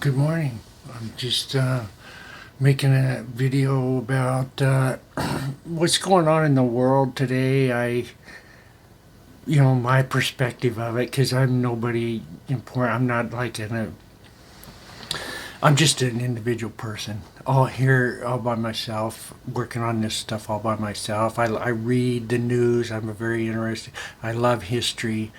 Good morning. I'm just making a video about what's going on in the world today. My perspective of it, because I'm nobody important. I'm not like I'm just an individual person. All here, all by myself, working on this stuff all by myself. I read the news. I'm a very interested. I love history.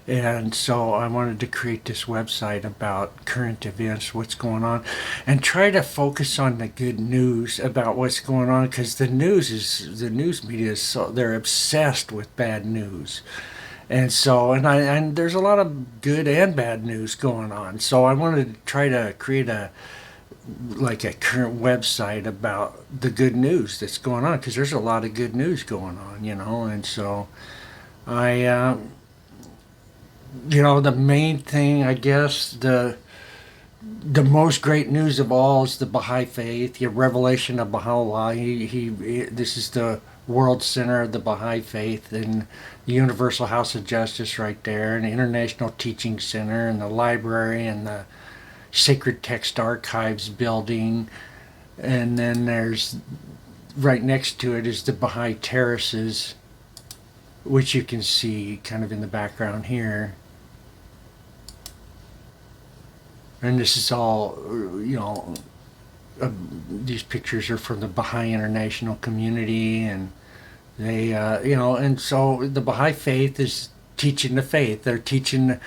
And so I wanted to create this website about current events, what's going on, and try to focus on the good news about what's going on, because the news media is so they're obsessed with bad news. And there's a lot of good and bad news going on. So I wanted to try to create a current website about the good news that's going on, because there's a lot of good news going on. And so I the main thing, I guess, the most great news of all is the Baha'i Faith, the revelation of Baha'u'llah. This is the world center of the Baha'i Faith, and the Universal House of Justice right there, and the International Teaching Center, and the library, and the Sacred Text Archives building. And then there's, right next to it is the Baha'i Terraces, which you can see kind of in the background here. And this is all, these pictures are from the Baha'i international community, and and so the Baha'i faith is teaching the faith. They're teaching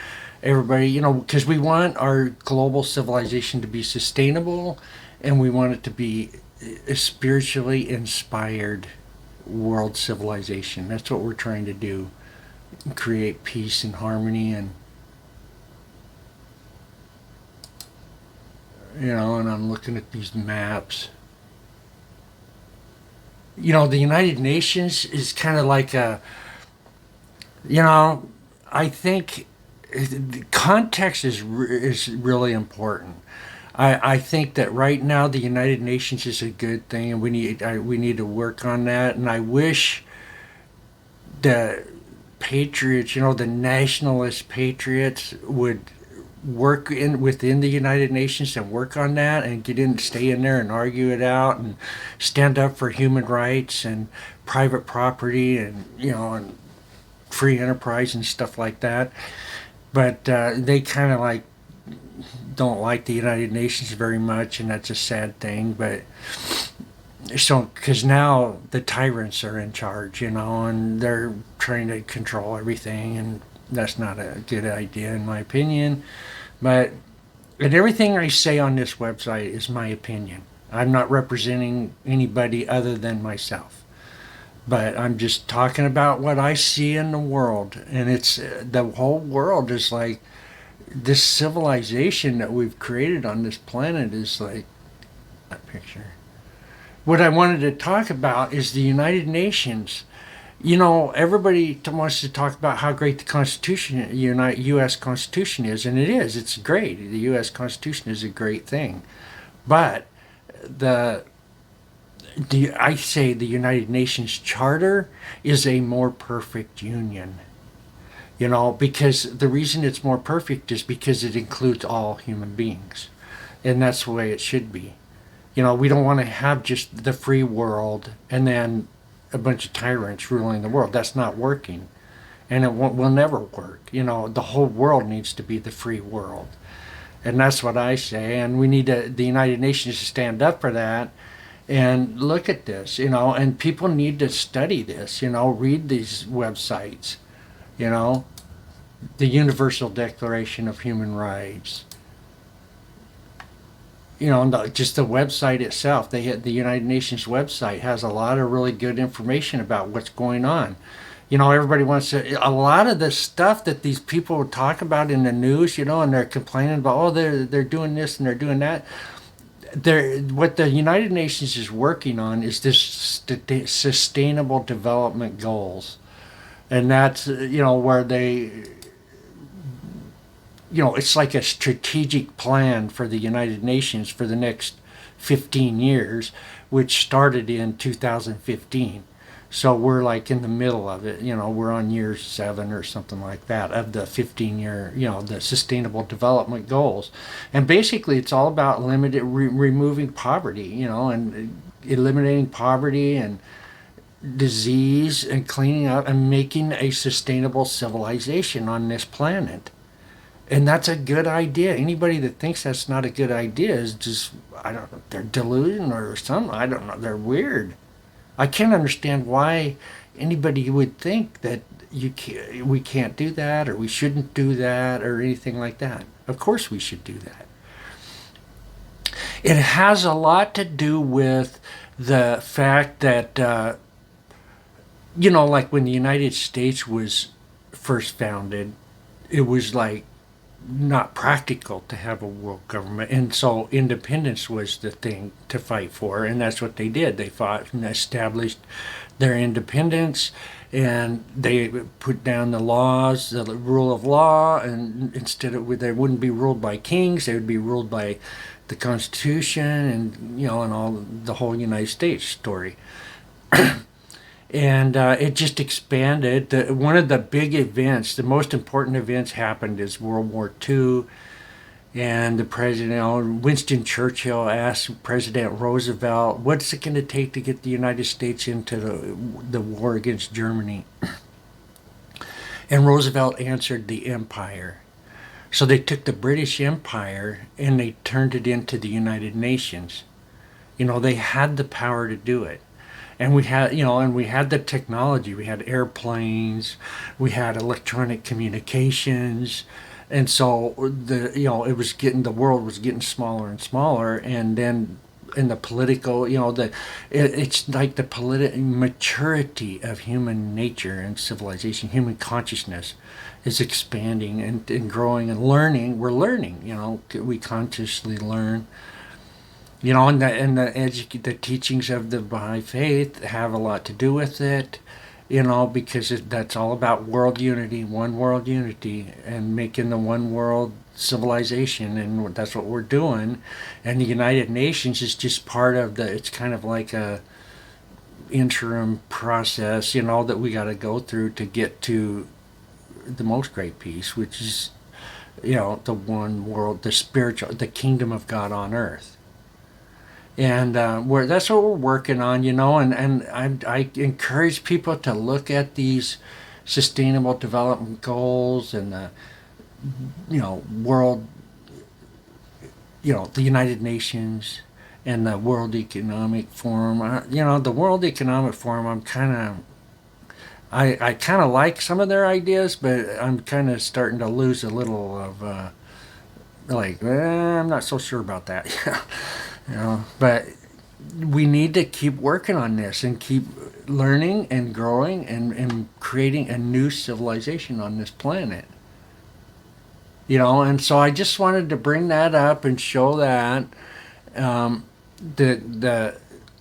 everybody, because we want our global civilization to be sustainable, and we want it to be a spiritually inspired world civilization. That's what we're trying to do, create peace and harmony. And I'm looking at these maps. The United Nations is kind of like I think the context is really important. I think that right now the United Nations is a good thing, and we need to work on that. And I wish the patriots, the nationalist patriots, would work within the United Nations and work on that, and stay in there and argue it out, and stand up for human rights and private property, and free enterprise and stuff like that. But they kind of don't like the United Nations very much, and that's a sad thing. But so, because now the tyrants are in charge, and they're trying to control everything, and that's not a good idea in my opinion. And everything I say on this website is my opinion. I'm not representing anybody other than myself. But I'm just talking about what I see in the world. And it's the whole world is like this civilization that we've created on this planet is like that picture. What I wanted to talk about is the United Nations. Everybody wants to talk about how great the Constitution, U.S. Constitution is, and it is. It's great. The U.S. Constitution is a great thing. But I say the United Nations Charter is a more perfect union. Because the reason it's more perfect is because it includes all human beings. And that's the way it should be. We don't want to have just the free world and then a bunch of tyrants ruling the world. That's not working, and it will never work. The whole world needs to be the free world, and that's what I say. And we need the United Nations to stand up for that and look at this. And people need to study this. Read these websites. The Universal Declaration of Human Rights. Just the website itself. The United Nations website has a lot of really good information about what's going on. Everybody wants to. A lot of the stuff that these people talk about in the news, and they're complaining about, oh, they're doing this and they're doing that. What the United Nations is working on is this sustainable development goals, and that's where they. It's like a strategic plan for the United Nations for the next 15 years, which started in 2015. So we're like in the middle of it. We're on year 7 or something like that of the 15-year, the Sustainable Development Goals. And basically, it's all about removing poverty, and eliminating poverty and disease and cleaning up and making a sustainable civilization on this planet. And that's a good idea. Anybody that thinks that's not a good idea is just, I don't know, they're delusional or something. I don't know. They're weird. I can't understand why anybody would think that we can't do that or we shouldn't do that or anything like that. Of course we should do that. It has a lot to do with the fact that, like when the United States was first founded, it was like not practical to have a world government, and so independence was the thing to fight for, and that's what they did. They fought and established their independence, and they put down the laws, the rule of law, and instead of they wouldn't be ruled by kings, they would be ruled by the Constitution, and and all the whole United States story. And it just expanded. One of the big events, the most important events, happened is World War II, and the president, Winston Churchill, asked President Roosevelt, "What's it going to take to get the United States into the war against Germany?" And Roosevelt answered, "The empire." So they took the British Empire and they turned it into the United Nations. They had the power to do it. And we had the technology. We had airplanes, we had electronic communications, and so the world was getting smaller and smaller. And then in the political, it's like the political maturity of human nature and civilization, human consciousness is expanding and growing and learning. We're learning. We consciously learn. And the teachings of the Baha'i faith have a lot to do with it, because that's all about world unity, one world unity, and making the one world civilization, and that's what we're doing. And the United Nations is just part of it's kind of like a interim process, that we got to go through to get to the most great peace, which is, the one world, the spiritual, the kingdom of God on earth. And that's what we're working on, and I encourage people to look at these sustainable development goals and the, world, the United Nations and the World Economic Forum. The World Economic Forum, I kind of like some of their ideas, but I'm kind of starting to lose a little of, I'm not so sure about that. But we need to keep working on this and keep learning and growing and creating a new civilization on this planet. And so I just wanted to bring that up and show that the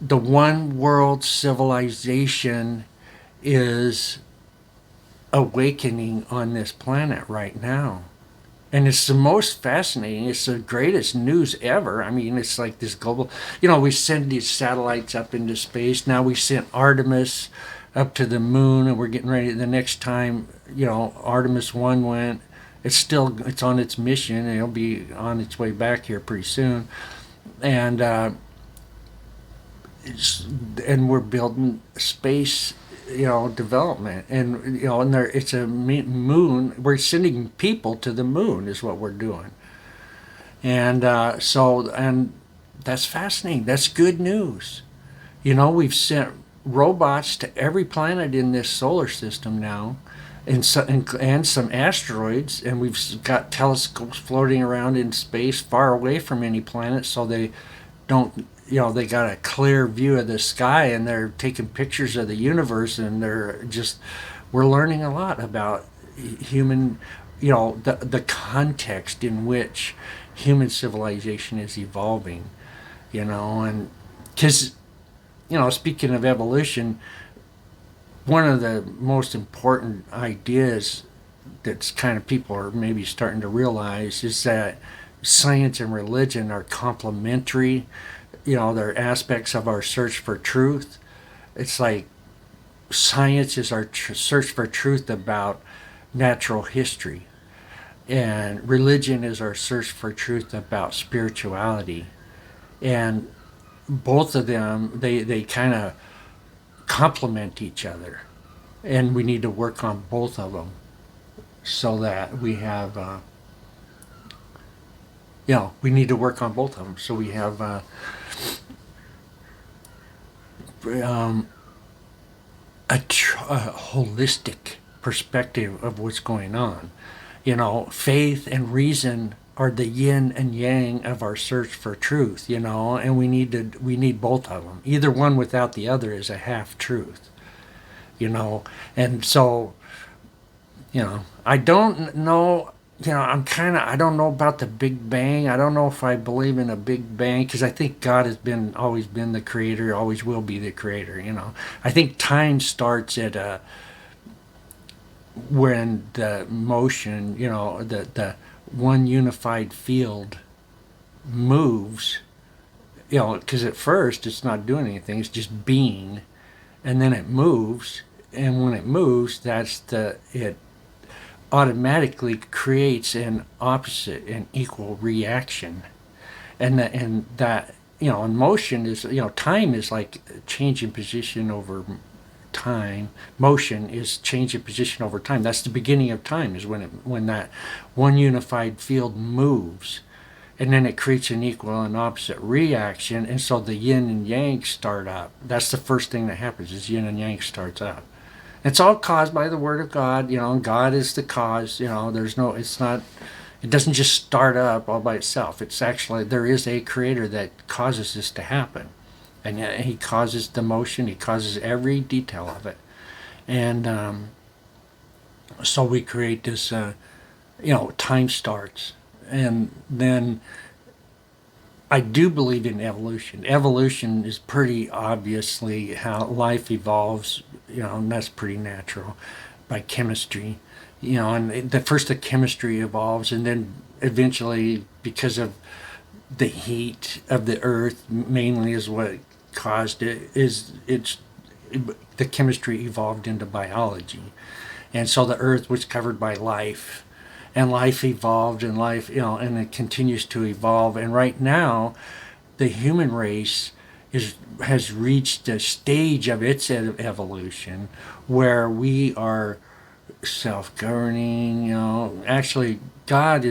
one world civilization is awakening on this planet right now. And it's the most fascinating. It's the greatest news ever. I mean, it's like this global, we send these satellites up into space. Now we sent Artemis up to the moon, and we're getting ready. The next time, Artemis 1 went, it's on its mission, and it'll be on its way back here pretty soon. And we're building space development, and and it's a moon. We're sending people to the moon is what we're doing, and and that's fascinating. That's good news. We've sent robots to every planet in this solar system now, and some asteroids, and we've got telescopes floating around in space far away from any planet, so they don't they got a clear view of the sky, and they're taking pictures of the universe, and we're learning a lot about human, the context in which human civilization is evolving, and because, speaking of evolution, one of the most important ideas that's kind of people are maybe starting to realize is that science and religion are complementary. They're aspects of our search for truth. It's like science is our search for truth about natural history, and religion is our search for truth about spirituality. And both of them, they kind of complement each other, and we need to work on both of them so that we have we need to work on both of them so we have um, a holistic perspective of what's going on. Faith and reason are the yin and yang of our search for truth, and we need both of them. Either one without the other is a half truth, and so, I don't know. I don't know about the Big Bang. I don't know if I believe in a Big Bang because I think God has always been the creator, always will be the creator. I think time starts at when the motion, the one unified field moves. Because at first it's not doing anything; it's just being, and then it moves, and when it moves, it automatically creates an opposite and equal reaction. And motion is, time is like changing position over time. Motion is changing position over time. That's the beginning of time, is when that one unified field moves, and then it creates an equal and opposite reaction, and so the yin and yang start up. That's the first thing that happens, is yin and yang starts up. It's all caused by the word of God, and God is the cause. It doesn't just start up all by itself. It's actually, there is a creator that causes this to happen. And he causes the motion, he causes every detail of it. And so we create this, time starts. And then I do believe in evolution. Evolution is pretty obviously how life evolves, and that's pretty natural by chemistry. And the chemistry evolves, and then eventually, because of the heat of the earth, mainly is what caused it, the chemistry evolved into biology. And so the earth was covered by life, and life evolved, and and it continues to evolve. And right now, the human race has reached a stage of its evolution where we are self-governing. Actually, God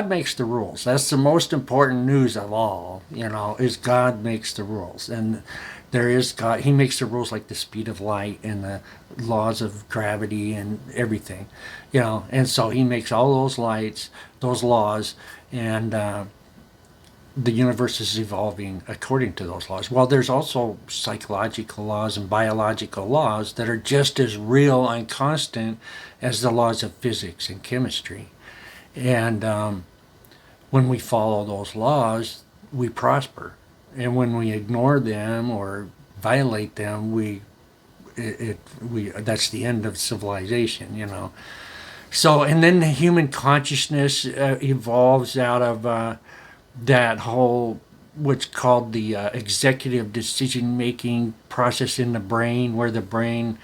makes the rules. That's the most important news of all. Is God makes the rules, and there is God. He makes the rules, like the speed of light and the laws of gravity and everything. And so he makes all those laws, and the universe is evolving according to those laws. Well, there's also psychological laws and biological laws that are just as real and constant as the laws of physics and chemistry. And when we follow those laws, we prosper. And when we ignore them or violate them, that's the end of civilization. So, and then the human consciousness evolves out of that whole, what's called the executive decision making process in the brain, where the brain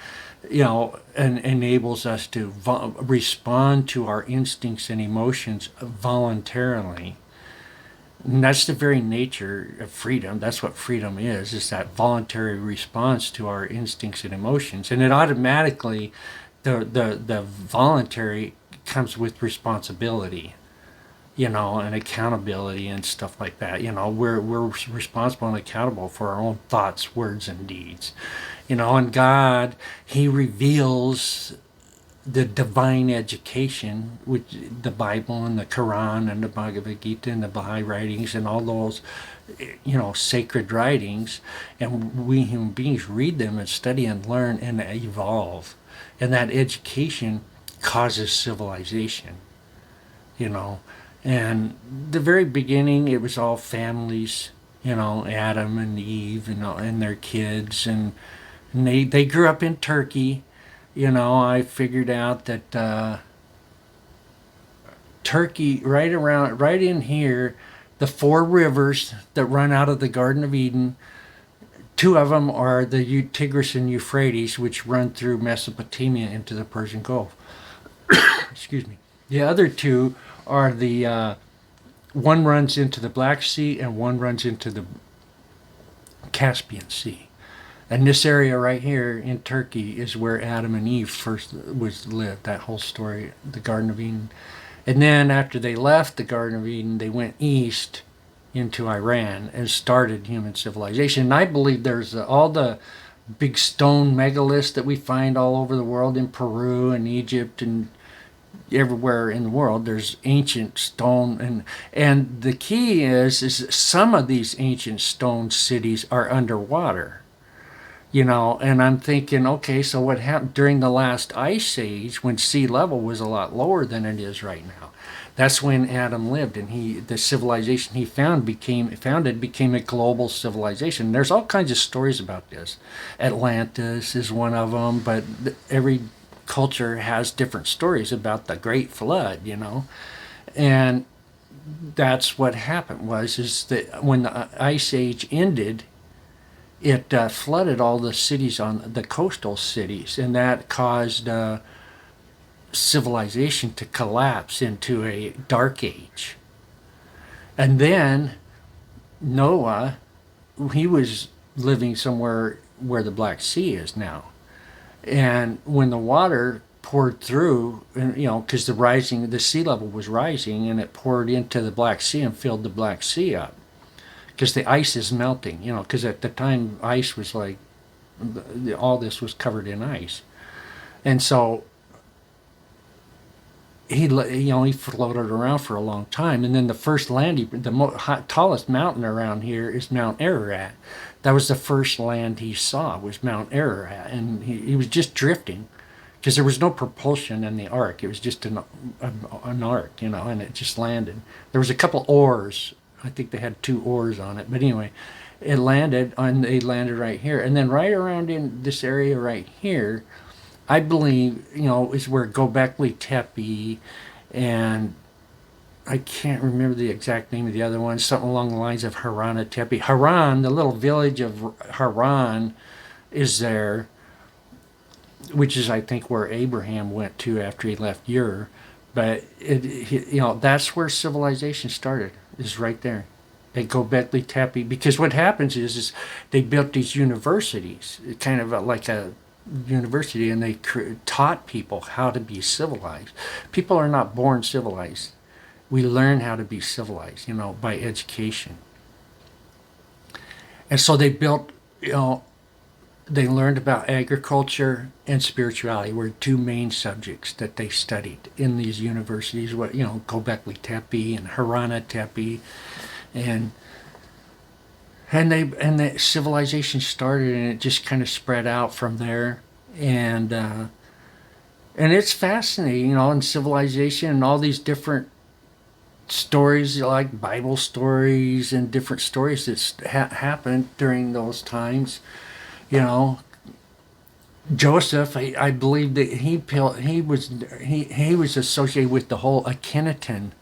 enables us to respond to our instincts and emotions voluntarily. And that's the very nature of freedom. That's what freedom is that voluntary response to our instincts and emotions. And it automatically, the voluntary comes with responsibility, and accountability and stuff like that. We're responsible and accountable for our own thoughts, words, and deeds. And God, he reveals the divine education, which the Bible and the Quran and the Bhagavad Gita and the Baha'i writings and all those, sacred writings, and we human beings read them and study and learn and evolve. And that education causes civilization, And the very beginning, it was all families, Adam and Eve, and their kids, and they grew up in Turkey. I figured out that Turkey, right in here, the four rivers that run out of the Garden of Eden Two of them are the Tigris and Euphrates, which run through Mesopotamia into the Persian Gulf. Excuse me. The other two are the one runs into the Black Sea and one runs into the Caspian Sea. And this area right here in Turkey is where Adam and Eve first was lived. That whole story, the Garden of Eden. And then after they left the Garden of Eden, they went east into Iran and started human civilization. And I believe there's all the big stone megaliths that we find all over the world in Peru and Egypt and everywhere in the world. There's ancient stone, and the key is some of these ancient stone cities are underwater. And I'm thinking, okay, so what happened during the last ice age when sea level was a lot lower than it is right now? That's when Adam lived, and the civilization he founded became a global civilization. There's all kinds of stories about this. Atlantis is one of them, but every culture has different stories about the Great Flood, and that's what happened is that when the ice age ended, it flooded all the cities on the coastal cities, and that caused civilization to collapse into a dark age. And then Noah, he was living somewhere where the Black Sea is now. And when the water poured through, because the sea level was rising, and it poured into the Black Sea and filled the Black Sea up, because the ice is melting. Because at the time ice was like all this was covered in ice, and so he floated around for a long time, and then the first land, tallest mountain around here is Mount Ararat. That was the first land he saw, was Mount Ararat, and he was just drifting, because there was no propulsion in the ark. It was just an ark, and it just landed. There was a couple oars. I think they had 2 oars on it, but anyway, they landed right here, and then right around in this area right here, I believe, is where Göbekli Tepe, and I can't remember the exact name of the other one, something along the lines of Harana Tepe. Haran, the little village of Haran, is there, which is, I think, where Abraham went to after he left Ur. But that's where civilization started, is right there at Göbekli Tepe. Because what happens is they built these universities, kind of like a university, and they taught people how to be civilized. People are not born civilized. We learn how to be civilized, by education. And so they built, they learned about agriculture and spirituality were 2 main subjects that they studied in these universities. Göbekli Tepe and Harana Tepe, and the civilization started, and it just kind of spread out from there, and it's fascinating, in civilization and all these different stories, like Bible stories and different stories that happened during those times. Joseph, I believe that he was associated with the whole Akhenaten.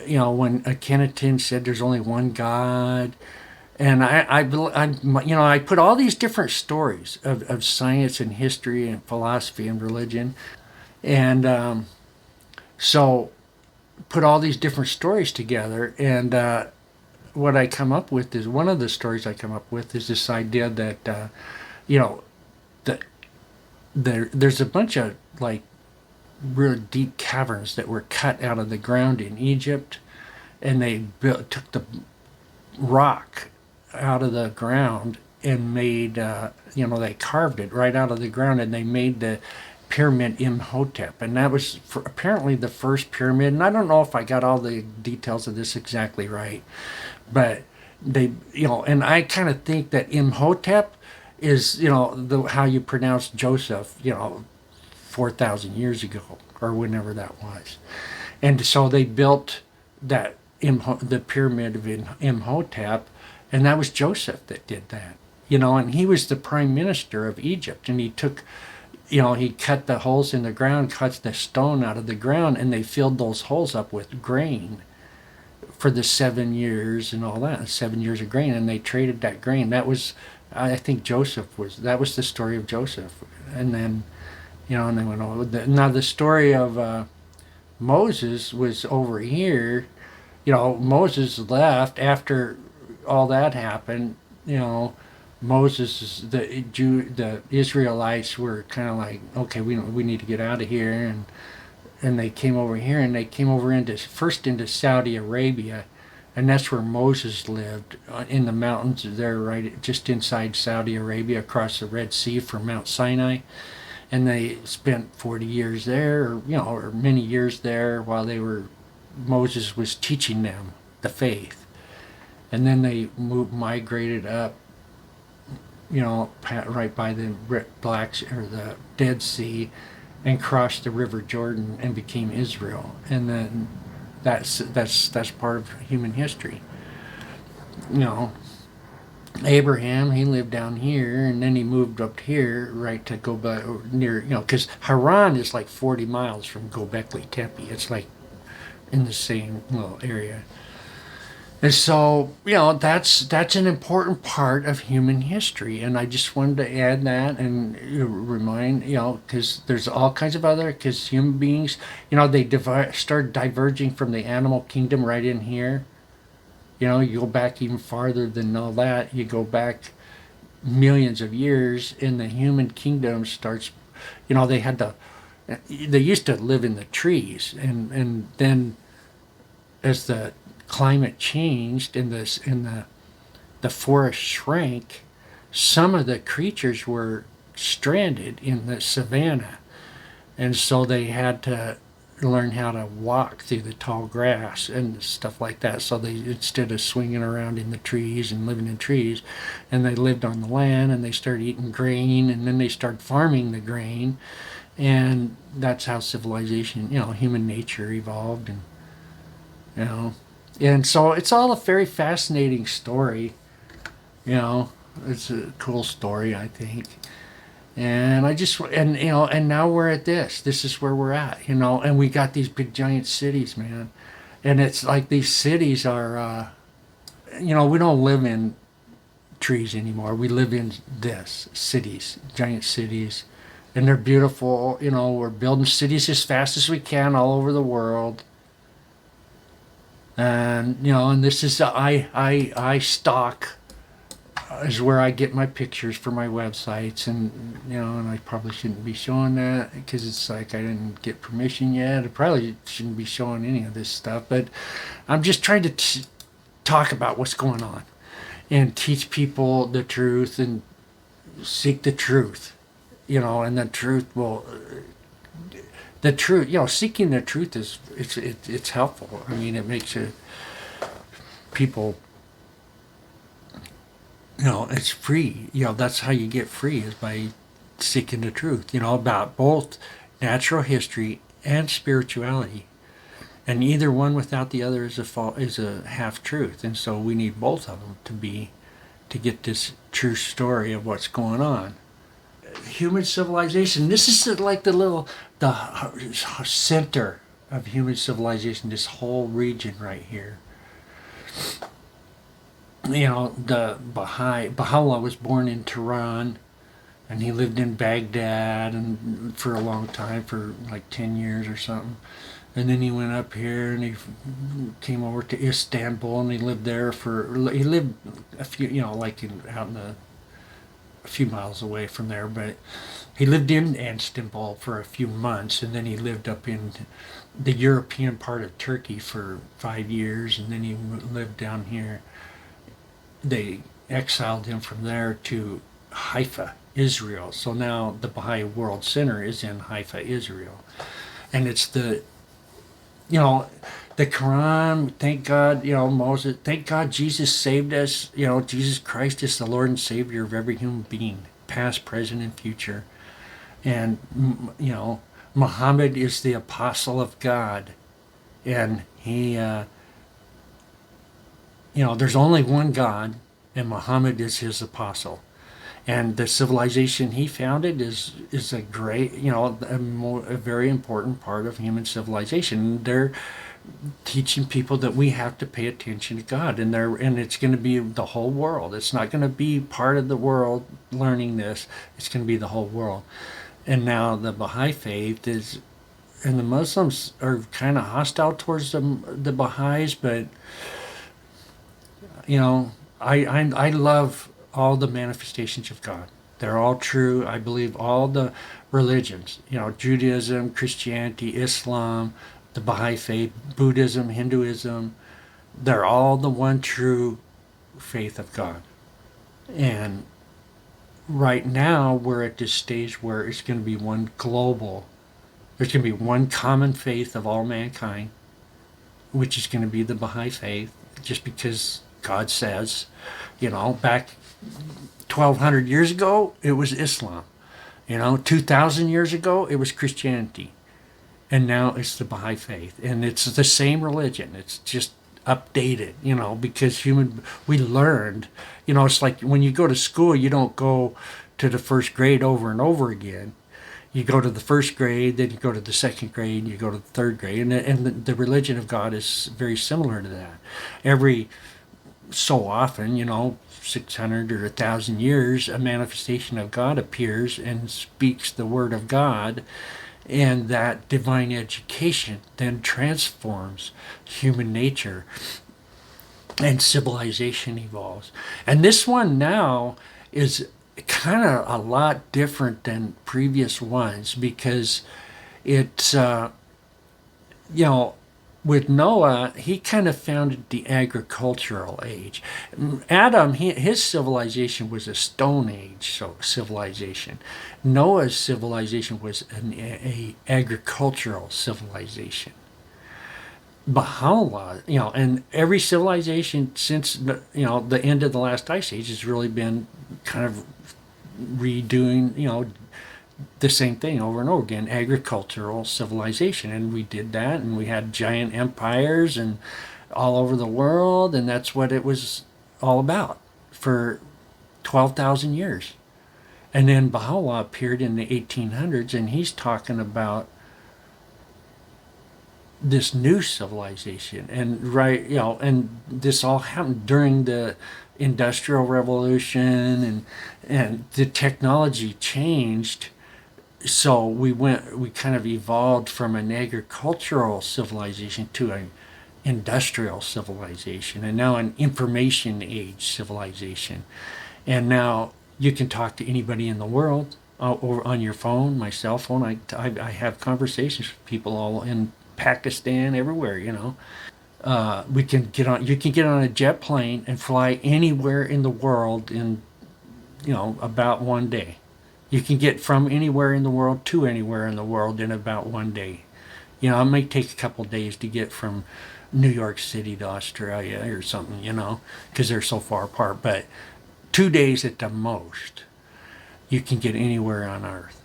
When Akhenaten said there's only one God, and I put all these different stories of science and history and philosophy and religion, and so put all these different stories together, and what I come up with is, one of the stories I come up with is this idea that that there's a bunch of like real deep caverns that were cut out of the ground in Egypt, and they took the rock out of the ground and made they carved it right out of the ground, and they made the pyramid Imhotep, and that was apparently the first pyramid. And I don't know if I got all the details of this exactly right, but they and I kind of think that Imhotep is how you pronounce Joseph 4,000 years ago or whenever that was. And so they built the pyramid of Imhotep, and that was Joseph that did that. And he was the prime minister of Egypt, and he took, he cut the holes in the ground, cut the stone out of the ground, and they filled those holes up with grain for the 7 years and all that, 7 years of grain, and they traded that grain. That was I think that was the story of Joseph. And then, and they went over. Now, the story of Moses was over here. Moses left after all that happened. You know, the Israelites were kind of like, okay, we need to get out of here, and they came over here, and they came over into Saudi Arabia, and that's where Moses lived, in the mountains there, right just inside Saudi Arabia, across the Red Sea from Mount Sinai. And they spent 40 years there, or many years there, while Moses was teaching them the faith. And then they migrated up, right by the the Dead Sea, and crossed the River Jordan and became Israel. And then that's part of human history. You know, Abraham, he lived down here, and then he moved up here, right, to go back near, because Haran is like 40 miles from Gobekli Tepe. It's like in the same little area. And so, that's an important part of human history, and I just wanted to add that and remind, because there's all kinds of because human beings, they start diverging from the animal kingdom right in here. You go back even farther than all that. You go back millions of years, and the human kingdom starts. They used to live in the trees, and then as the climate changed and the forest shrank, some of the creatures were stranded in the savannah, and so they had to learn how to walk through the tall grass and stuff like that. So they, instead of swinging around in the trees and living in trees, and they lived on the land, and they started eating grain, and then they started farming the grain, and that's how civilization, human nature evolved. And you know and so it's all a very fascinating story. It's a cool story, I think. And I just, and now we're at this is where we're at, and we got these big giant cities, man. And it's like these cities are, we don't live in trees anymore. We live in cities, giant cities, and they're beautiful. We're building cities as fast as we can all over the world. And and this is I stock is where I get my pictures for my websites, and I probably shouldn't be showing that because it's like I didn't get permission yet. I probably shouldn't be showing any of this stuff, but I'm just trying to talk about what's going on and teach people the truth and seek the truth, and the truth will. The truth, seeking the truth it's helpful. I mean, it makes people. It's free. That's how you get free, is by seeking the truth. About both natural history and spirituality, and either one without the other is a half truth. And so we need both of them to get this true story of what's going on. Human civilization. This is like the center of human civilization. This whole region right here. The Baha'u'llah was born in Tehran, and he lived in Baghdad and for a long time, for like 10 years or something. And then he went up here, and he came over to Istanbul, and he lived a few, out in a few miles away from there, but he lived in Istanbul for a few months, and then he lived up in the European part of Turkey for 5 years, and then he lived down here. They exiled him from there to Haifa, Israel. So now the Baha'i World Center is in Haifa, Israel. And it's the Quran, thank God, Moses, thank God Jesus saved us. Jesus Christ is the Lord and Savior of every human being, past, present, and future. And, Muhammad is the apostle of God. And he, there's only one God, and Muhammad is his apostle. And the civilization he founded is a great, a very important part of human civilization. teaching people that we have to pay attention to God, and it's going to be the whole world. It's not going to be part of the world learning this. It's going to be the whole world. And now the Baha'i faith is, and the Muslims are kind of hostile towards the Baha'is, but I love all the manifestations of God. They're all true. I believe all the religions, Judaism, Christianity, Islam, the Baha'i faith, Buddhism, Hinduism, they're all the one true faith of God. And right now, we're at this stage where it's going to be one global, there's going to be one common faith of all mankind, which is going to be the Baha'i faith, just because God says, back 1,200 years ago, it was Islam. 2,000 years ago, it was Christianity. And now it's the Baha'i faith. And it's the same religion. It's just updated, because we learned, it's like when you go to school, you don't go to the first grade over and over again. You go to the first grade, then you go to the second grade, you go to the third grade. And the religion of God is very similar to that. Every so often, 600 or 1,000 years, a manifestation of God appears and speaks the word of God, and that divine education then transforms human nature, and civilization evolves. And this one now is kind of a lot different than previous ones, because it's with Noah, he kind of founded the agricultural age. Adam, his civilization was a Stone Age civilization. Noah's civilization was a agricultural civilization. Baha'u'llah, and every civilization since the end of the last ice age has really been kind of redoing the same thing over and over again, agricultural civilization. And we did that, and we had giant empires and all over the world, and that's what it was all about for 12,000 years. And then Baha'u'llah appeared in the 1800s, and he's talking about this new civilization. And and this all happened during the Industrial Revolution, and the technology changed. So we kind of evolved from an agricultural civilization to an industrial civilization, and now an information age civilization. And now you can talk to anybody in the world or on your phone, my cell phone. I have conversations with people all in Pakistan, everywhere. We can get on. You can get on a jet plane and fly anywhere in the world in about one day. You can get from anywhere in the world to anywhere in the world in about one day. It may take a couple days to get from New York City to Australia or something, because they're so far apart. But 2 days at the most, you can get anywhere on Earth.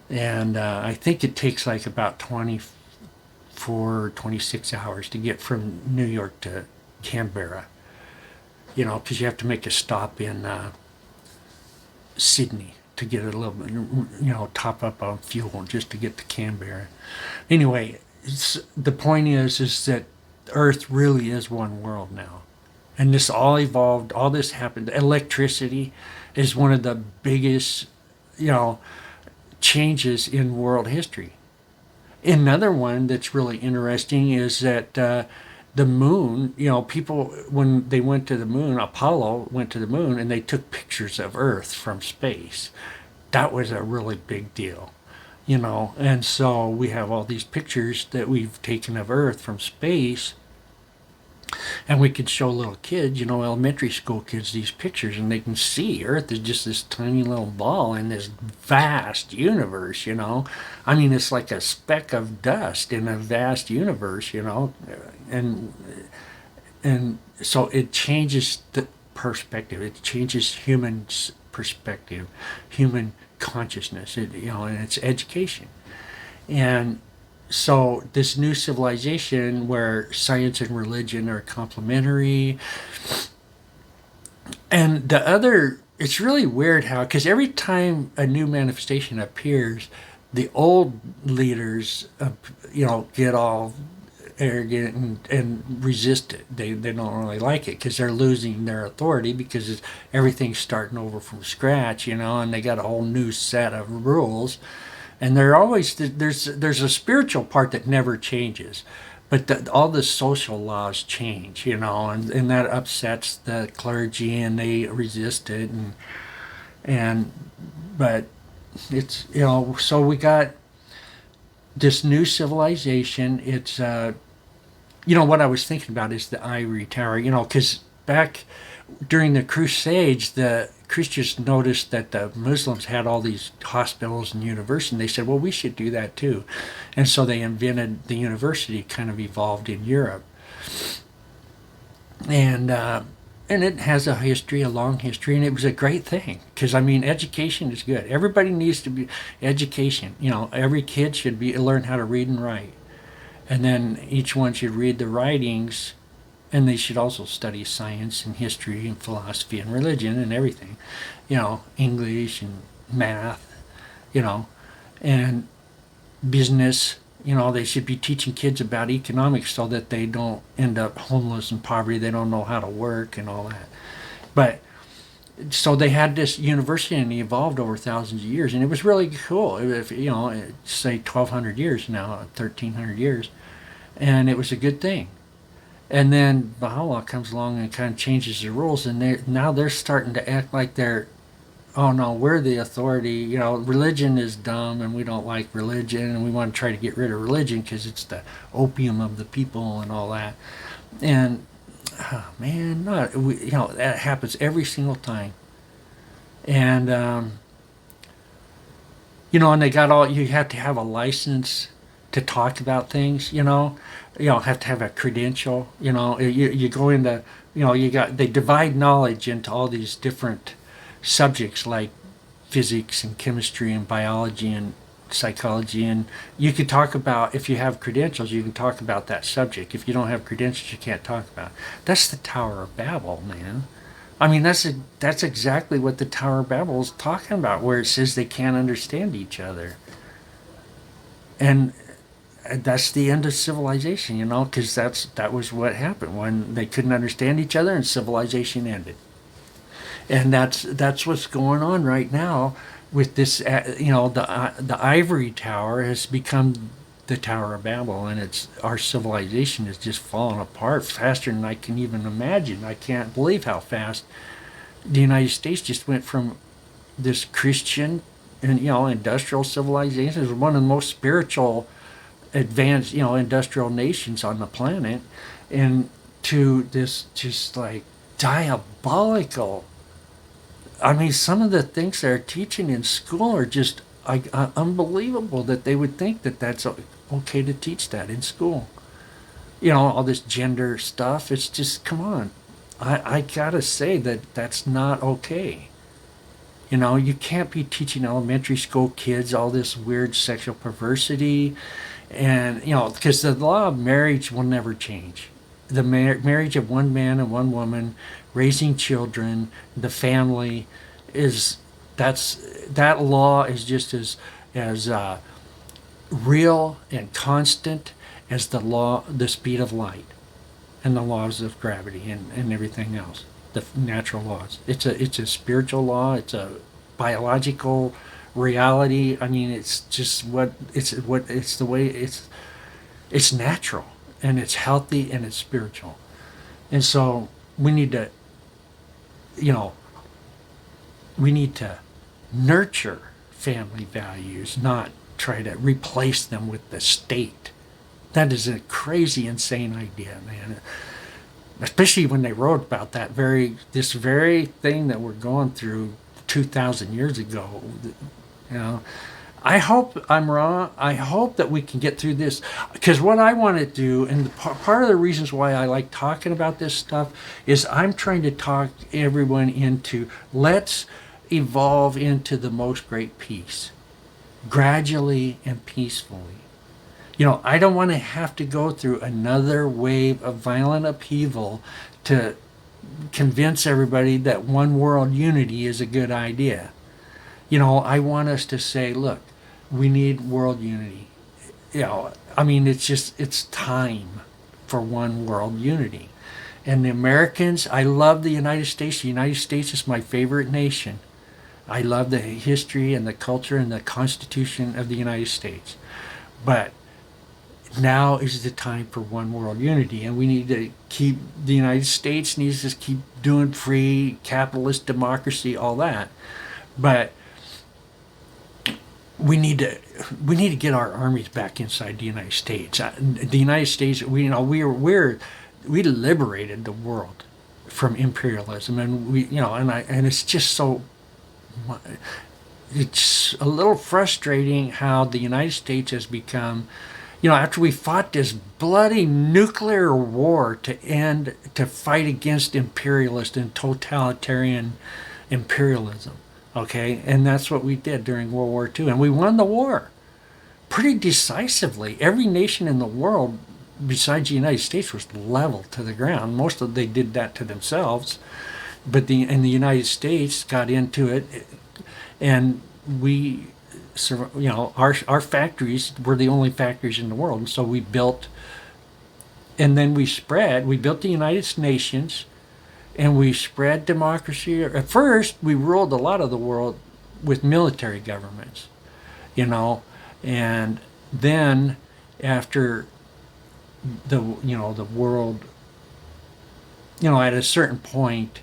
And I think it takes like about 24, 26 hours to get from New York to Canberra, because you have to make a stop in Sydney to get a little bit, top up on fuel just to get to Canberra. Anyway, the point is that Earth really is one world now. And this all evolved, all this happened. Electricity is one of the biggest, changes in world history. Another one that's really interesting is that the moon, people, when they went to the moon, Apollo went to the moon and they took pictures of Earth from space. That was a really big deal, and so we have all these pictures that we've taken of Earth from space, and we could show little kids, elementary school kids, these pictures, and they can see Earth is just this tiny little ball in this vast universe, I mean, it's like a speck of dust in a vast universe, and so it changes the perspective. It changes human perspective, human consciousness, and it's education. And so this new civilization where science and religion are complementary. And it's really weird how, because every time a new manifestation appears, the old leaders, get all arrogant and resist it. They don't really like it because they're losing their authority because everything's starting over from scratch, and they got a whole new set of rules. And there's a spiritual part that never changes, but all the social laws change, and that upsets the clergy and they resist it, and but it's so we got this new civilization. It's what I was thinking about is the ivory tower, because back during the Crusades, the Christians noticed that the Muslims had all these hospitals and universities, and they said, well, we should do that too. And so they invented the university, kind of evolved in Europe. And it has a history, a long history, and it was a great thing because education is good. Everybody needs to be education. Every kid should learn how to read and write, and then each one should read the writings, and they should also study science and history and philosophy and religion and everything, English and math, and business. They should be teaching kids about economics so that they don't end up homeless and poverty. They don't know how to work and all that. But so they had this university and it evolved over thousands of years, and it was really cool. If say 1,200 years now, 1,300 years, and it was a good thing. And then Baha'u'llah comes along and kind of changes the rules, and now they're starting to act like oh no, we're the authority. Religion is dumb, and we don't like religion, and we want to try to get rid of religion because it's the opium of the people and all that. And oh, man, that happens every single time. And and they got you have to have a license to talk about things. Have to have a credential. You go into they divide knowledge into all these different subjects like physics and chemistry and biology and psychology, and you could talk about, if you have credentials, you can talk about that subject. If you don't have credentials, you can't talk about it. That's the Tower of Babel, man. That's exactly what the Tower of Babel is talking about, where it says they can't understand each other. And that's the end of civilization, because that was what happened when they couldn't understand each other and civilization ended. And that's what's going on right now with this. The ivory tower has become the Tower of Babel, and our civilization is just falling apart faster than I can even imagine. I can't believe how fast the United States just went from this Christian and industrial civilization. It was one of the most spiritual, advanced industrial nations on the planet, and to this just like diabolical. Some of the things they're teaching in school are just unbelievable, that they would think that that's okay to teach that in school. All this gender stuff. It's just, come on. I gotta say that's not okay. You can't be teaching elementary school kids all this weird sexual perversity, and because the law of marriage will never change. The marriage of one man and one woman, raising children, the family, that law is just as real and constant as the speed of light, and the laws of gravity and everything else, the natural laws. It's a spiritual law. It's a biological reality. It's just it's the way it's natural, and it's healthy, and it's spiritual. And so we need to nurture family values, not try to replace them with the state. That is a crazy, insane idea, man. Especially when they wrote about this very thing that we're going through 2,000 years ago. I hope I'm wrong. I hope that we can get through this, because what I want to do, and part of the reasons why I like talking about this stuff, is I'm trying to talk everyone into, let's evolve into the most great peace, gradually and peacefully. I don't want to have to go through another wave of violent upheaval to convince everybody that one world unity is a good idea. I want us to say, look, we need world unity. It's time. for one world unity. And the Americans, I love the United States. The United States is my favorite nation. I love the history and the culture and the Constitution of the United States. But now is the time for one world unity, and we need to keep, the United States needs to keep doing free capitalist democracy, all that. But we need to get our armies back inside the United States. The United States, we liberated the world from imperialism, and and it's just so, it's a little frustrating how the United States has become, after we fought this bloody nuclear war to fight against imperialist and totalitarian imperialism, okay? And that's what we did during World War II. And we won the war pretty decisively. Every nation in the world besides the United States was leveled to the ground. Most of they did that to themselves, but the United States got into it, and we, our factories were the only factories in the world, and so we built, and then we built the United Nations, and we spread democracy. At first, we ruled a lot of the world with military governments, and then after the world, at a certain point,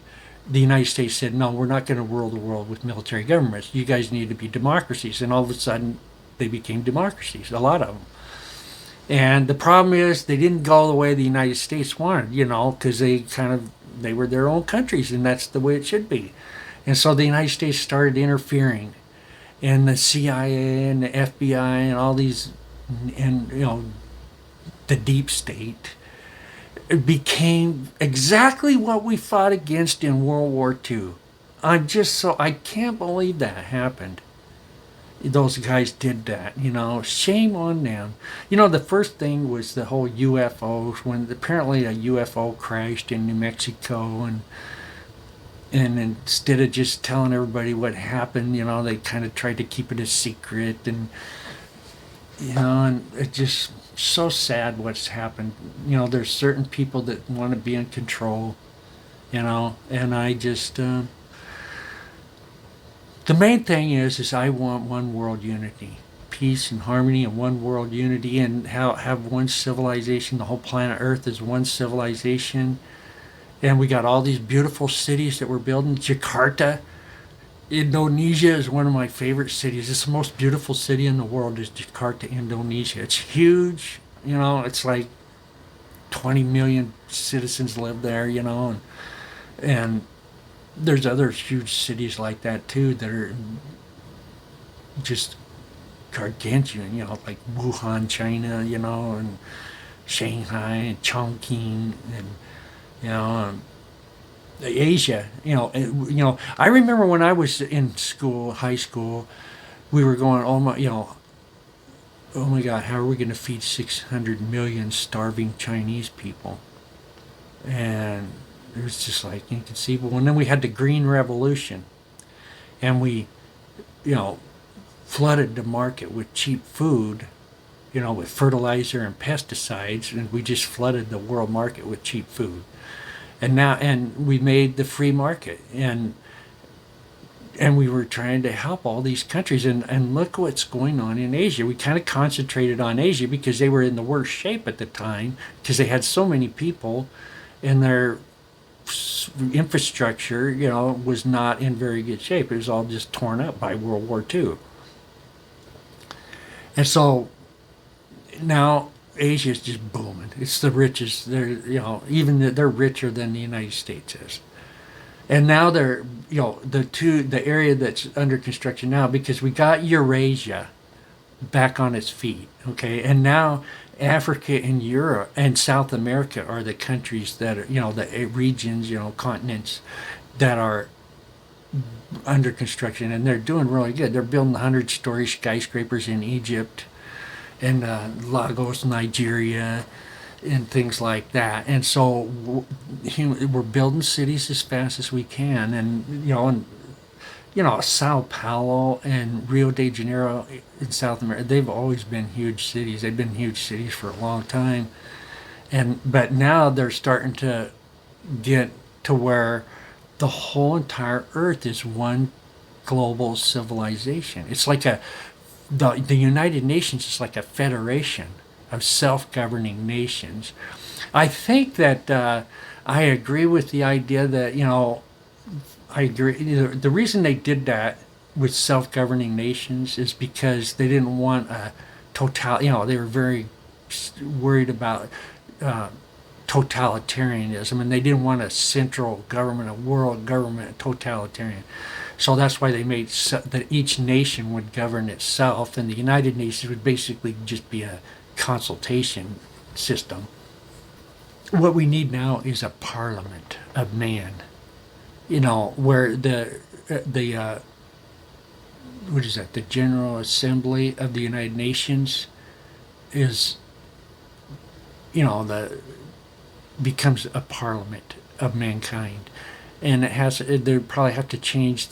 the United States said, no, we're not going to rule the world with military governments. You guys need to be democracies. And all of a sudden, they became democracies, a lot of them. And the problem is they didn't go the way the United States wanted, because they were their own countries, and that's the way it should be. And so the United States started interfering, and the CIA and the FBI and all these, and the deep state, it became exactly what we fought against in World War II. I can't believe that happened. Those guys did that, shame on them. The first thing was the whole UFOs, when apparently a UFO crashed in New Mexico, and instead of just telling everybody what happened, they kind of tried to keep it a secret, and and it just so sad what's happened. There's certain people that want to be in control, and I just, the main thing is I want one world unity, peace and harmony, and one world unity, and have one civilization. The whole planet Earth is one civilization, and we got all these beautiful cities that we're building. Jakarta, Indonesia is one of my favorite cities. It's the most beautiful city in the world, is Jakarta, Indonesia. It's huge, it's like 20 million citizens live there, and there's other huge cities like that too that are just gargantuan, like Wuhan, China, and Shanghai and Chongqing, and Asia, I remember when I was in school, high school, we were going, oh my God, how are we going to feed 600 million starving Chinese people? And it was just like inconceivable. And then we had the Green Revolution, and we, flooded the market with cheap food, with fertilizer and pesticides, and we just flooded the world market with cheap food. And we made the free market, and we were trying to help all these countries, and look what's going on in Asia. We kind of concentrated on Asia because they were in the worst shape at the time, because they had so many people, and their infrastructure, was not in very good shape. It was all just torn up by World War II. And so now Asia is just booming. It's the richest. They're they're richer than the United States is. And now they're the area that's under construction now, because we got Eurasia back on its feet, okay, and now Africa and Europe and South America are the countries that are the regions, continents that are under construction, and they're doing really good. They're building 100-story skyscrapers in Egypt and Lagos, Nigeria, and things like that. And so we're building cities as fast as we can, and Sao Paulo and Rio de Janeiro in South America, they've always been huge cities. They've been huge cities for a long time. And but now they're starting to get to where the whole entire earth is one global civilization. It's like the United Nations is like a federation of self-governing nations. I think that I agree with the idea that, I agree. The reason they did that with self-governing nations is because they didn't want a total. They were very worried about uh, totalitarianism, and they didn't want a central government, a world government, totalitarian. So that's why they made that each nation would govern itself, and the United Nations would basically just be a consultation system. What we need now is a parliament of man, where the what is that? The General Assembly of the United Nations is, the becomes a parliament of mankind, and they probably have to change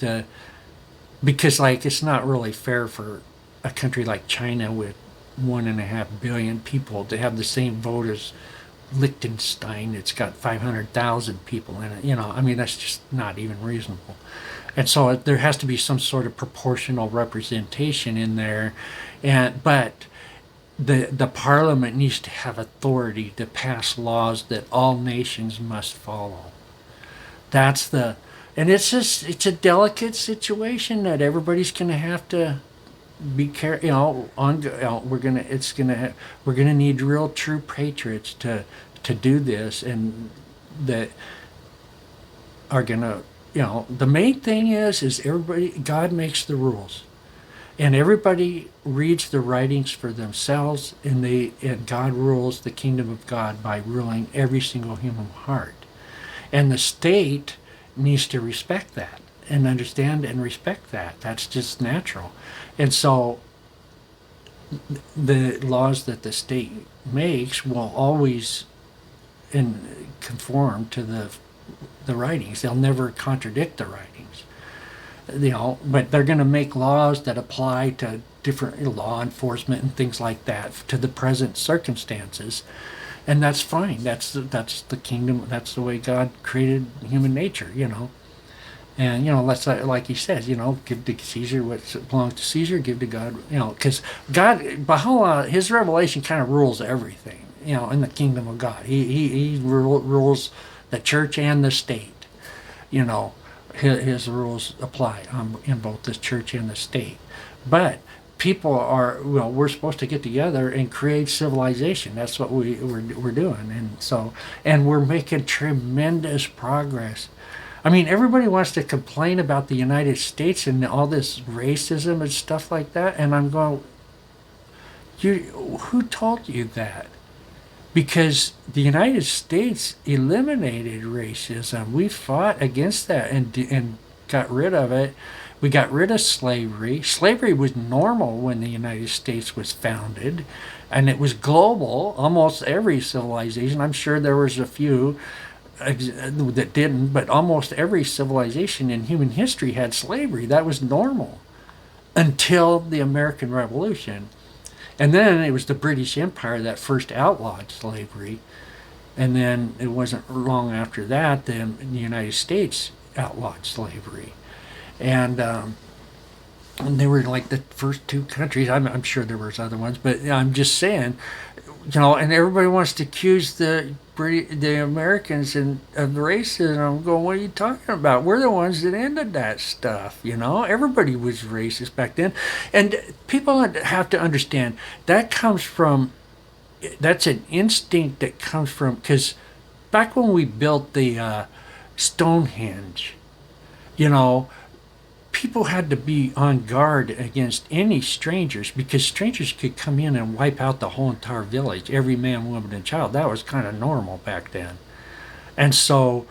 because like it's not really fair for a country like China with 1.5 billion people to have the same vote as Liechtenstein. It's got 500,000 people in it. I mean, that's just not even reasonable. And so there has to be some sort of proportional representation in there, but the parliament needs to have authority to pass laws that all nations must follow. That's the and it's a delicate situation that everybody's going to have to be careful. We're gonna need real true patriots to do this, and that are gonna. The main thing is everybody. God makes the rules, and everybody reads the writings for themselves, and God rules the kingdom of God by ruling every single human heart, and the state needs to respect that and understand and respect that. That's just natural. And so the laws that the state makes will always conform to the writings. They'll never contradict the writings. But they're going to make laws that apply to different law enforcement and things like that to the present circumstances, and that's fine. That's the kingdom. That's the way God created human nature. And let's like he says, give to Caesar what belongs to Caesar, give to God. Because God, Baha'u'llah, his revelation kind of rules everything. In the kingdom of God, he rules the church and the state. His rules apply in both the church and the state. But people we're supposed to get together and create civilization. That's what we're doing, and we're making tremendous progress. I mean, everybody wants to complain about the United States and all this racism and stuff like that, and I'm going, who told you that? Because the United States eliminated racism. We fought against that and got rid of it. We got rid of slavery. Slavery was normal when the United States was founded, and it was global. Almost every civilization, I'm sure there was a few that didn't, but almost every civilization in human history had slavery. That was normal until the American Revolution. And then it was the British Empire that first outlawed slavery. And then it wasn't long after that, then the United States outlawed slavery. And they were like the first two countries. I'm sure there was other ones, but I'm just saying, and everybody wants to accuse the Americans of racism. I'm going, what are you talking about? We're the ones that ended that stuff. Everybody was racist back then, and people have to understand that's an instinct that comes from, because back when we built the Stonehenge, people had to be on guard against any strangers, because strangers could come in and wipe out the whole entire village, every man, woman, and child. That was kind of normal back then. And so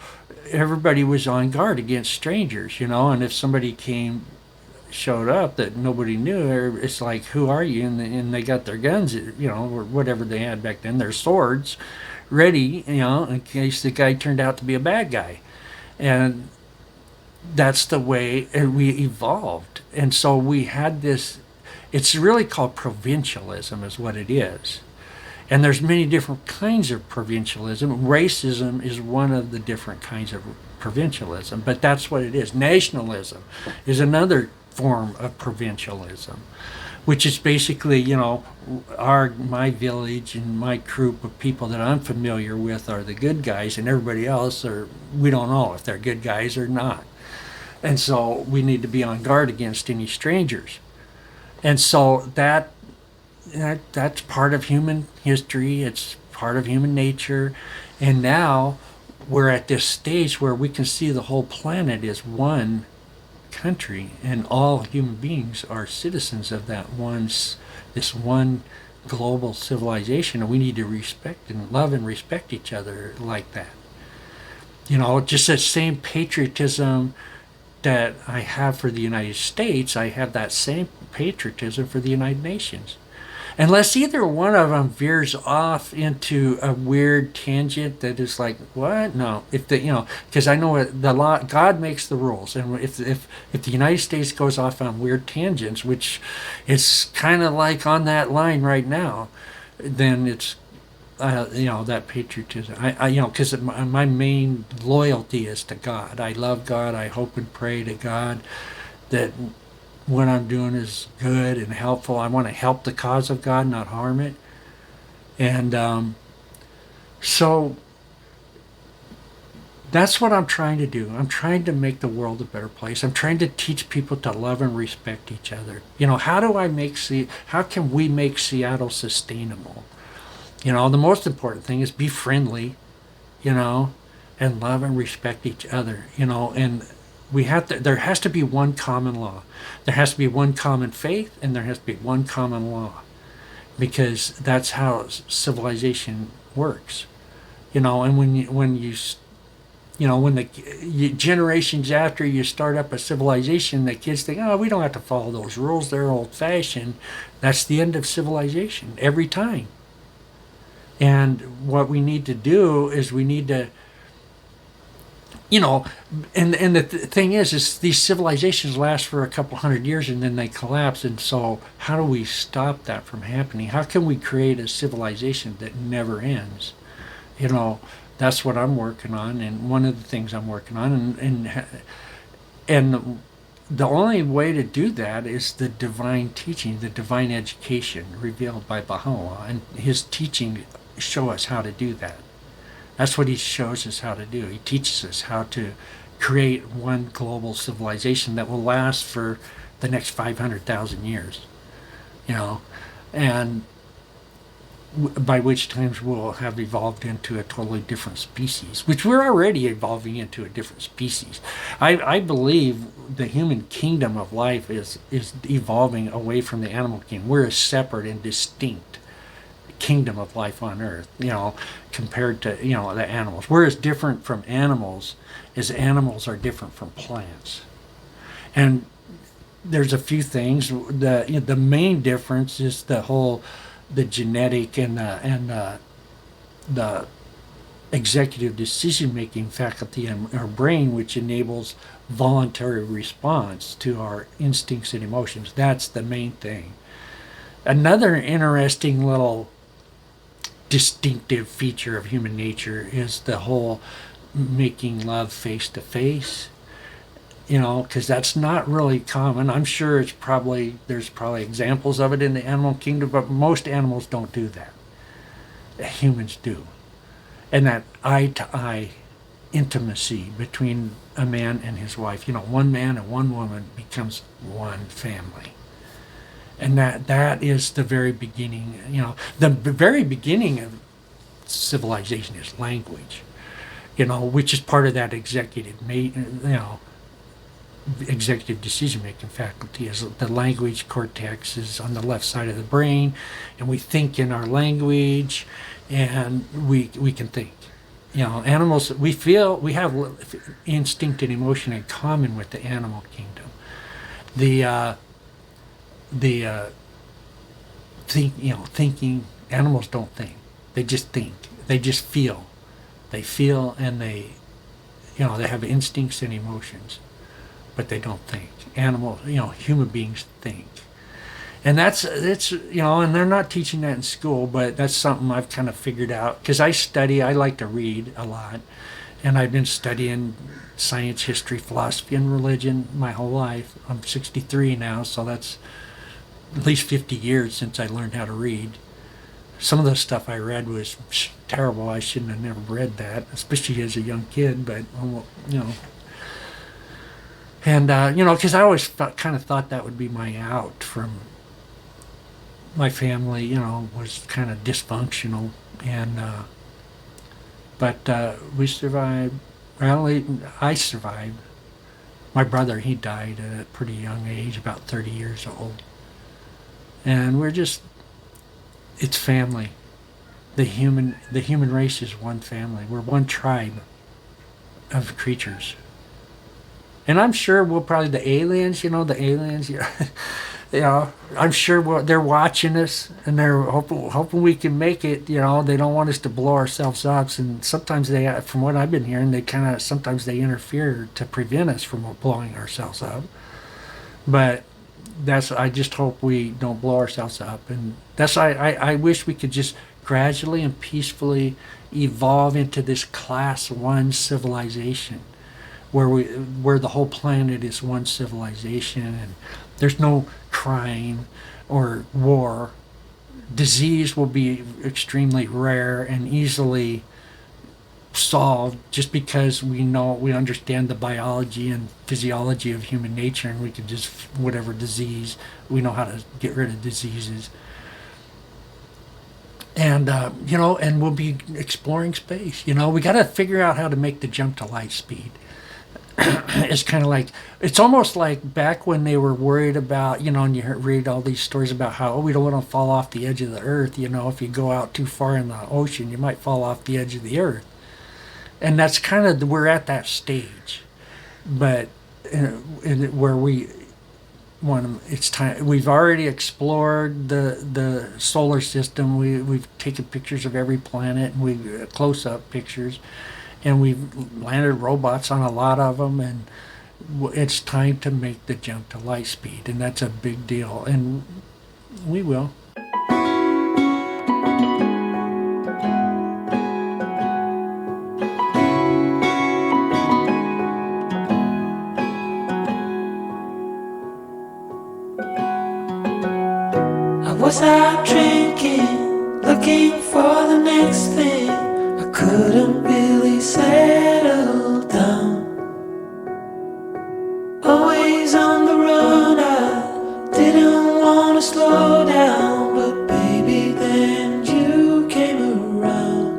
everybody was on guard against strangers, and if somebody showed up that nobody knew, it's like, who are you? And they got their guns, or whatever they had back then, their swords ready, in case the guy turned out to be a bad guy. And that's the way we evolved. And so we had this, it's really called provincialism is what it is. And there's many different kinds of provincialism. Racism is one of the different kinds of provincialism, but that's what it is. Nationalism is another form of provincialism, which is basically, my village and my group of people that I'm familiar with are the good guys, and everybody else we don't know if they're good guys or not. And so we need to be on guard against any strangers. And so that's part of human history. It's part of human nature. And now we're at this stage where we can see the whole planet is one country, and all human beings are citizens of this one global civilization, and we need to respect and love and respect each other like that. Just that same patriotism that I have for the United States, I have that same patriotism for the United Nations. Unless either one of them veers off into a weird tangent that is like, what? No, because I know the law, God makes the rules, and if the United States goes off on weird tangents, which is kind of like on that line right now, then it's that patriotism. Because my main loyalty is to God. I love God. I hope and pray to God that what I'm doing is good and helpful. I want to help the cause of God, not harm it. And so that's what I'm trying to do. I'm trying to make the world a better place. I'm trying to teach people to love and respect each other. How can we make Seattle sustainable? The most important thing is be friendly, and love and respect each other, and there has to be one common law. There has to be one common faith, and there has to be one common law, because that's how civilization works. And when the generations after you start up a civilization, the kids think, oh, we don't have to follow those rules. They're old-fashioned. That's the end of civilization every time. And what we need to do is we need to, and the thing is these civilizations last for a couple hundred years and then they collapse. And so how do we stop that from happening? How can we create a civilization that never ends? That's what I'm working on, and one of the things I'm working on, and the only way to do that is the divine teaching, the divine education revealed by Baha'u'llah, and his teaching show us how to do that. That's what he shows us how to do. He teaches us how to create one global civilization that will last for the next 500,000 years, and by which times we'll have evolved into a totally different species, which we're already evolving into a different species. I believe the human kingdom of life is evolving away from the animal kingdom. We're a separate and distinct kingdom of life on earth, compared to, the animals. We're as different from animals as animals are different from plants. And there's a few things. The main difference is the genetic and the executive decision-making faculty in our brain, which enables voluntary response to our instincts and emotions. That's the main thing. Another interesting little distinctive feature of human nature is the whole making love face to face, because that's not really common. I'm sure there's probably examples of it in the animal kingdom, but most animals don't do that. Humans do. And that eye-to-eye intimacy between a man and his wife, one man and one woman becomes one family. And that is the very beginning, the very beginning of civilization is language, which is part of that executive decision-making faculty. Is the language cortex is on the left side of the brain, and we think in our language, and we can think. Animals, we have instinct and emotion in common with the animal kingdom. Thinking, animals don't think. They just think. They just feel. They feel, and they have instincts and emotions, but they don't think. Human beings think. And it's and they're not teaching that in school, but that's something I've kind of figured out because I like to read a lot, and I've been studying science, history, philosophy, and religion my whole life. I'm 63 now, so that's at least 50 years since I learned how to read. Some of the stuff I read was terrible. I shouldn't have never read that, especially as a young kid. But and because I always kind of thought that would be my out from my family. Was kind of dysfunctional, and but we survived. Well, I survived. My brother, he died at a pretty young age, about 30 years old, and it's family. The human race is one family. We're one tribe of creatures. And I'm sure the aliens, I'm sure they're watching us and they're hoping we can make it. They don't want us to blow ourselves up. And sometimes from what I've been hearing, sometimes they interfere to prevent us from blowing ourselves up. But I just hope we don't blow ourselves up. And I wish we could just gradually and peacefully evolve into this class 1 civilization where the whole planet is one civilization and there's no crime or war. Disease will be extremely rare and easily solved just because we understand the biology and physiology of human nature, and we could just whatever disease, we know how to get rid of diseases. And and we'll be exploring space. We got to figure out how to make the jump to light speed. It's kind of like, it's almost like back when they were worried about, and you read all these stories about how, we don't want to fall off the edge of the earth. If you go out too far in the ocean, you might fall off the edge of the earth. And that's kind of, we're at that stage. But where it's time, we've already explored the solar system. We've taken pictures of every planet, and we've close-up pictures. And we've landed robots on a lot of them, and it's time to make the jump to light speed, and that's a big deal, and we will. I was out drinking, looking for the next thing. I couldn't really settle down. Always on the run, I didn't want to slow down. But baby, then you came around.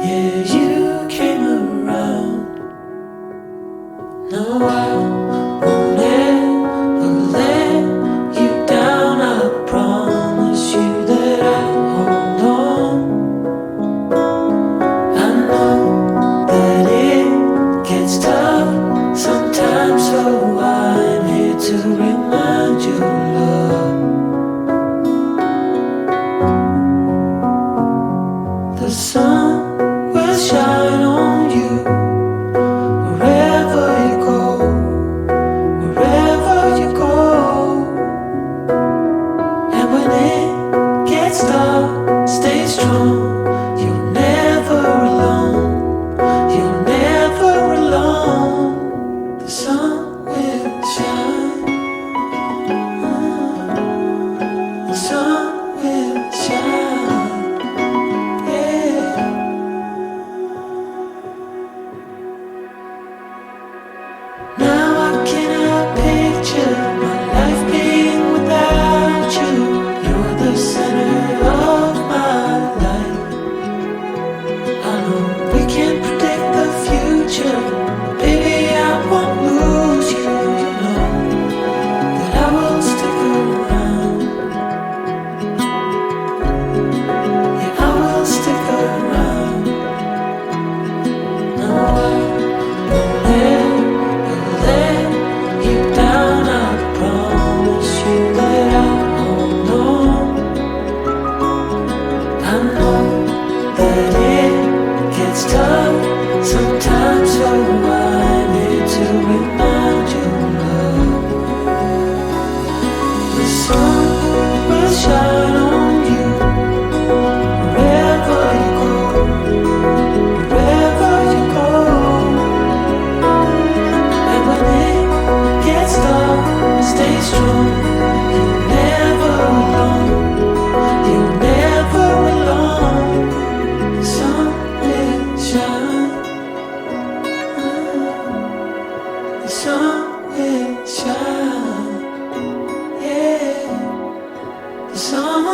Yeah, you came around. No, I won't ever let you down. I promise you that I'll hold on. I know that it gets tough sometimes, so I'm here to remind you, love. The sun will shine on you wherever you go, wherever you go. And when it gets dark, stay strong. You're never alone. You're never alone. The sun will shine. The sun will shine. Yeah.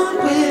on with